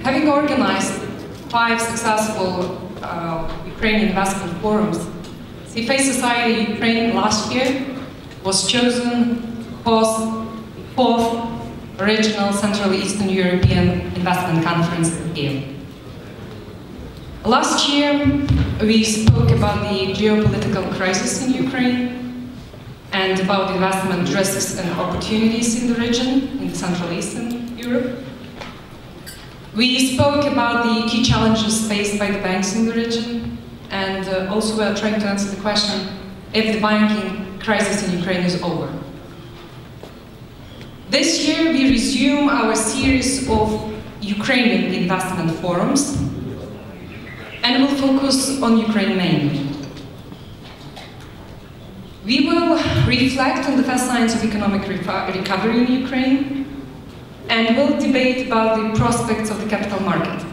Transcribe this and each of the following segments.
Having organized 5 successful Ukrainian investment forums, CFA Society Ukraine last year was chosen to host the 4th Regional Central Eastern European Investment Conference again. Last year, we spoke about the geopolitical crisis in Ukraine and about investment risks and opportunities in the region, in Central Eastern Europe. We spoke about the key challenges faced by the banks in the region, and also we are trying to answer the question if the banking crisis in Ukraine is over. This year, we resume our series of Ukrainian investment forums, and will focus on Ukraine mainly. We will reflect on the first signs of economic recovery in Ukraine, and will debate about the prospects of the capital market.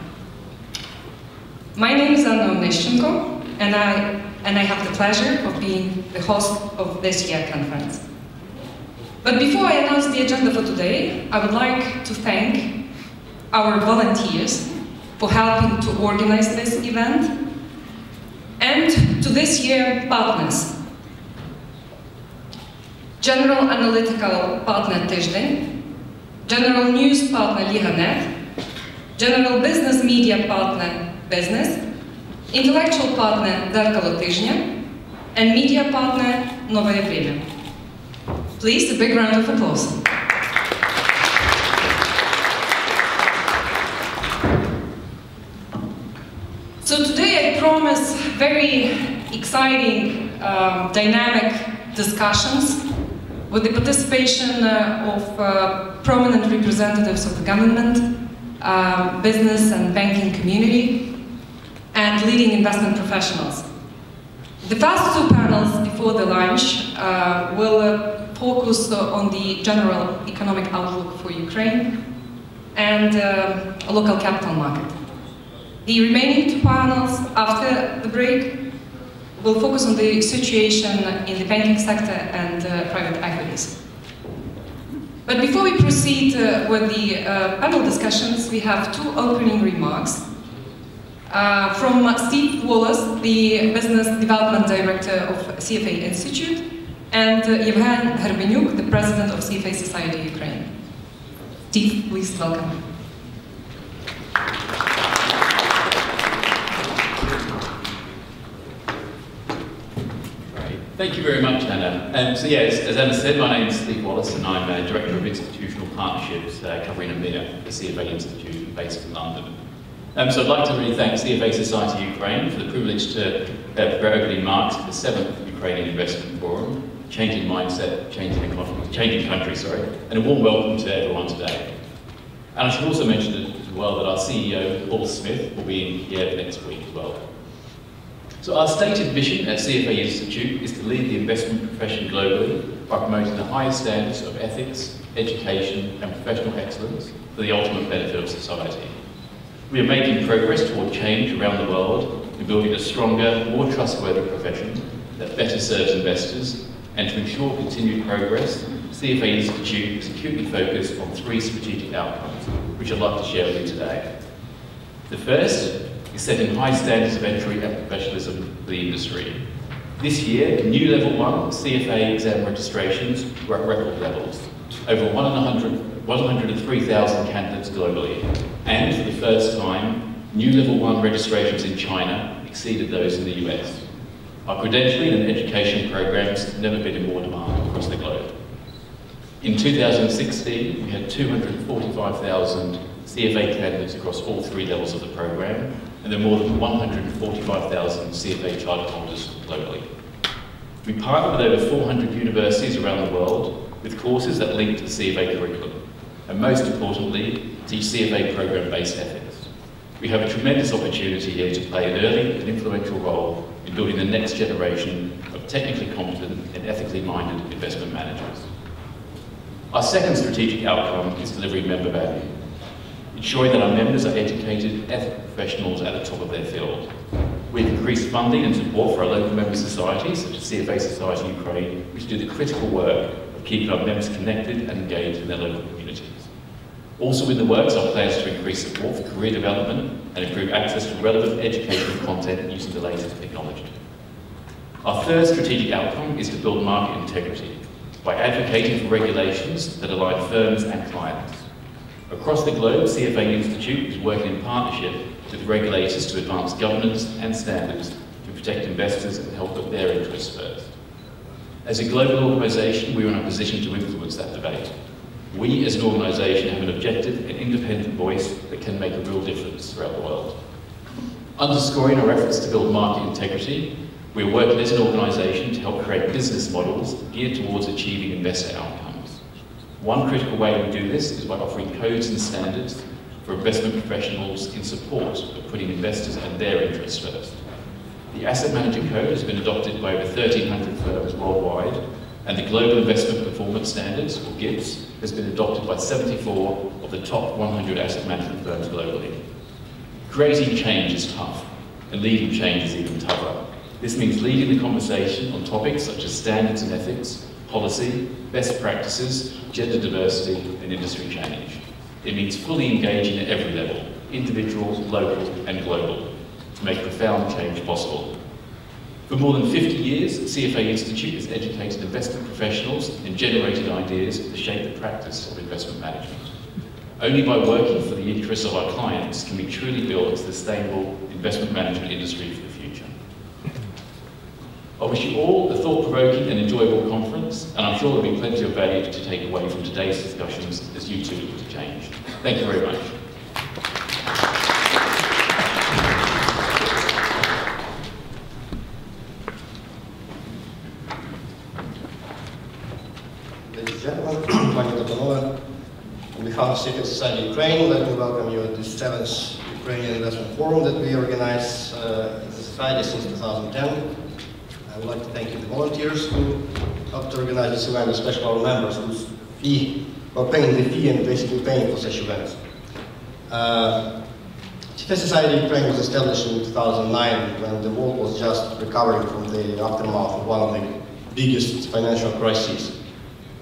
My name is Anna Oneshchenko, and I have the pleasure of being the host of this year's conference. But before I announce the agenda for today, I would like to thank our volunteers for helping to organize this event, and to this year's partners. General Analytical Partner Тиждень, General News Partner Liga.net, General Business Media Partner Business, Intellectual Partner Зеркало Тижня, and Media Partner Новое Время. Please, a big round of applause. So today I promise very exciting, dynamic discussions with the participation of prominent representatives of the government, business and banking community, and leading investment professionals. The first 2 panels before the lunch will focus on the general economic outlook for Ukraine and a local capital market. The remaining 2 panels after the break will focus on the situation in the banking sector and private equities. But before we proceed with the panel discussions, we have 2 opening remarks from Steve Wallace, the Business Development Director of CFA Institute, and Yevhen Hrebeniuk, the President of CFA Society Ukraine. Steve, please welcome. Thank you very much, Anna. So yes, as Anna said, my name is Steve Wallace and I'm Director of Institutional Partnerships covering EMEA, the CFA Institute based in London. So I'd like to really thank CFA Society Ukraine for the privilege to proudly mark the 7th Ukrainian Investment Forum, Changing Mindset, Changing Economy, Changing Country, and a warm welcome to everyone today. And I should also mention as well that our CEO, Paul Smith, will be in here next week as well. So our stated mission at CFA Institute is to lead the investment profession globally by promoting the highest standards of ethics, education and professional excellence for the ultimate benefit of society. We are making progress toward change around the world in building a stronger, more trustworthy profession that better serves investors, and to ensure continued progress, CFA Institute is acutely focused on 3 strategic outcomes, which I'd like to share with you today. The first is setting high standards of entry and professionalism for the industry. This year, new Level 1 CFA exam registrations were at record levels, over 103,000 candidates globally, and for the first time, new Level 1 registrations in China exceeded those in the US. Our credentialing and education programs have never been in more demand across the globe. In 2016, we had 245,000 CFA candidates across all 3 levels of the program, and there are more than 145,000 CFA charter holders globally. We partner with over 400 universities around the world with courses that link to the CFA curriculum, and most importantly, teach CFA program-based ethics. We have a tremendous opportunity here to play an early and influential role in building the next generation of technically competent and ethically minded investment managers. Our second strategic outcome is delivering member value, ensuring that our members are educated, ethical professionals at the top of their field. We've increased funding and support for our local member societies, such as CFA Society Ukraine, which do the critical work of keeping our members connected and engaged in their local communities. Also in the works are plans to increase support for career development and improve access to relevant educational content using the latest technology. Our third strategic outcome is to build market integrity by advocating for regulations that align firms and clients. Across the globe, CFA Institute is working in partnership with regulators to advance governance and standards to protect investors and help put their interests first. As a global organisation, we are in a position to influence that debate. We as an organisation have an objective and independent voice that can make a real difference throughout the world. Underscoring our efforts to build market integrity, we are working as an organisation to help create business models geared towards achieving investor outcomes. One critical way we do this is by offering codes and standards for investment professionals in support of putting investors and their interests first. The Asset Manager Code has been adopted by over 1,300 firms worldwide, and the Global Investment Performance Standards, or GIPS, has been adopted by 74 of the top 100 asset management firms globally. Creating change is tough, and leading change is even tougher. This means leading the conversation on topics such as standards and ethics, policy, best practices, gender diversity, and industry change. It means fully engaging at every level, individual, local, and global, to make profound change possible. For more than 50 years, CFA Institute has educated investment professionals and generated ideas to shape the practice of investment management. Only by working for the interests of our clients can we truly build a sustainable investment management industry for the future. I wish you all a thought-provoking and enjoyable conference, and I'm sure there'll be plenty of value to take away from today's discussions as you too look to change. Thank you very much. Ladies and gentlemen, on behalf of Secret Society Ukraine, let me welcome you at this 7th Ukrainian Investment Forum that we organize in the Society since 2010. I would like to thank you, the volunteers who helped to organize this event, especially our members whose fee, were paying the fee and basically paying for such events. Secret Society Ukraine was established in 2009 when the world was just recovering from the aftermath of one of the biggest financial crises.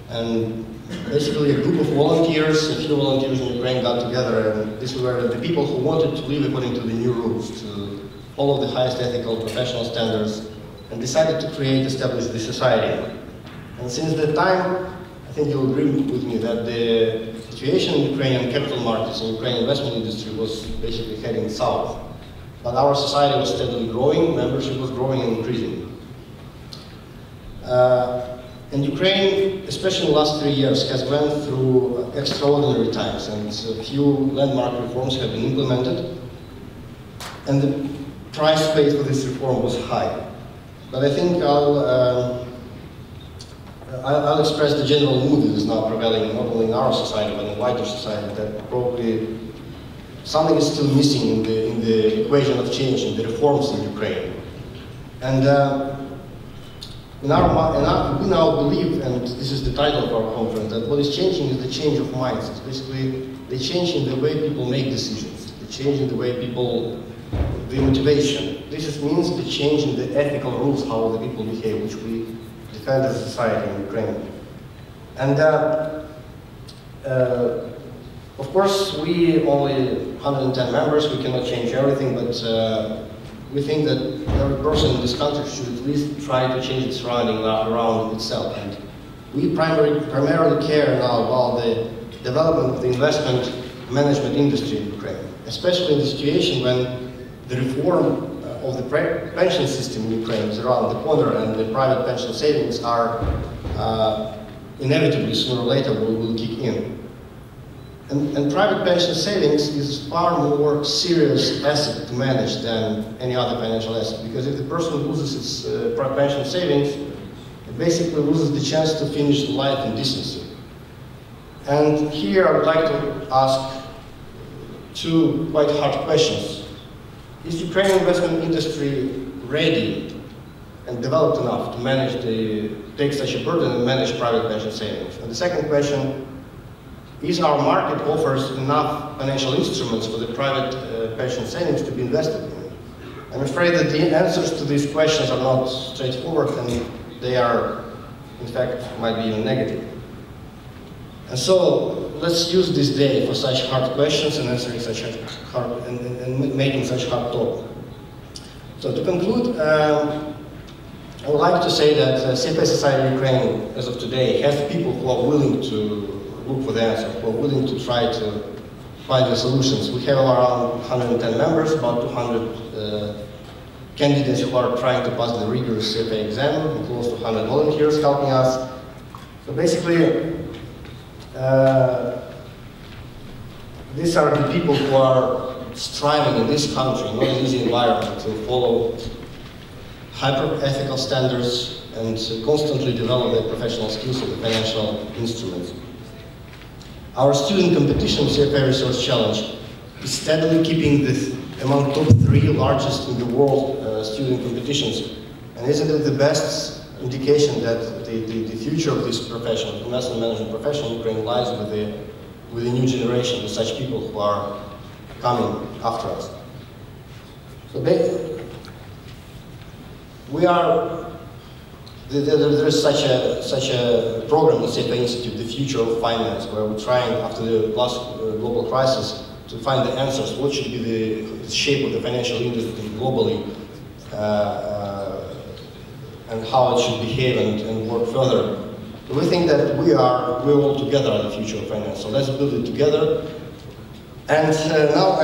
And basically a group of volunteers, a few volunteers in Ukraine got together, and these were the people who wanted to live according to the new rules, to follow the highest ethical professional standards, and decided to establish the society. And since that time, I think you'll agree with me that the situation in Ukrainian capital markets and Ukrainian investment industry was basically heading south. But our society was steadily growing, membership was growing and increasing. And Ukraine, especially in the last 3 years, has went through extraordinary times, and a few landmark reforms have been implemented. And the price paid for this reform was high. But I think I'll express the general mood that is now prevailing not only in our society but in wider society, that probably something is still missing in the equation of change, in the reforms in Ukraine. And we now believe, and this is the title of our conference, that what is changing is the change of minds. It's basically the change in the way people make decisions, the change in the way people, the motivation. This means the change in the ethical rules, how the people behave, which we defend as a society in Ukraine. And of course, we only 110 members, we cannot change everything, but we think that every person in this country should at least try to change its surrounding around itself. And we primarily care now about the development of the investment management industry in Ukraine, especially in the situation when the reform of the pension system in Ukraine is around the corner, and the private pension savings are inevitably sooner or later will kick in. And private pension savings is far more serious asset to manage than any other financial asset, because if the person loses its pension savings, it basically loses the chance to finish life in decency. And here I would like to ask two quite hard questions. Is the Ukrainian investment industry ready and developed enough to take such a burden and manage private pension savings? And the second question, is our market offers enough financial instruments for the private pension savings to be invested in? I'm afraid that the answers to these questions are not straightforward, and they are, in fact, might be even negative. And so, let's use this day for such hard questions and answering such hard and making such hard talk. So to conclude, I would like to say that CFA Society Ukraine, as of today, has people who are willing to look for the answer, who are willing to try to find the solutions. We have around 110 members, about 200 candidates who are trying to pass the rigorous CFA exam, and close to 100 volunteers helping us. So basically, these are the people who are striving in this country, not an easy environment, to follow hyper-ethical standards and constantly develop their professional skills in the financial instruments. Our student competition, CFA Research Challenge, is steadily keeping this among top 3 largest in the world student competitions. And isn't it the best indication that the future of this profession, investment management profession in Ukraine, lies with the new generation, with such people who are coming after us. So there is such a program in the CFA Institute, the Future of Finance, where we're trying, after the last global crisis, to find the answers. What should be the shape of the financial industry globally, and how it should behave and work further. So we think that we're all together at the future of finance. So let's build it together. And now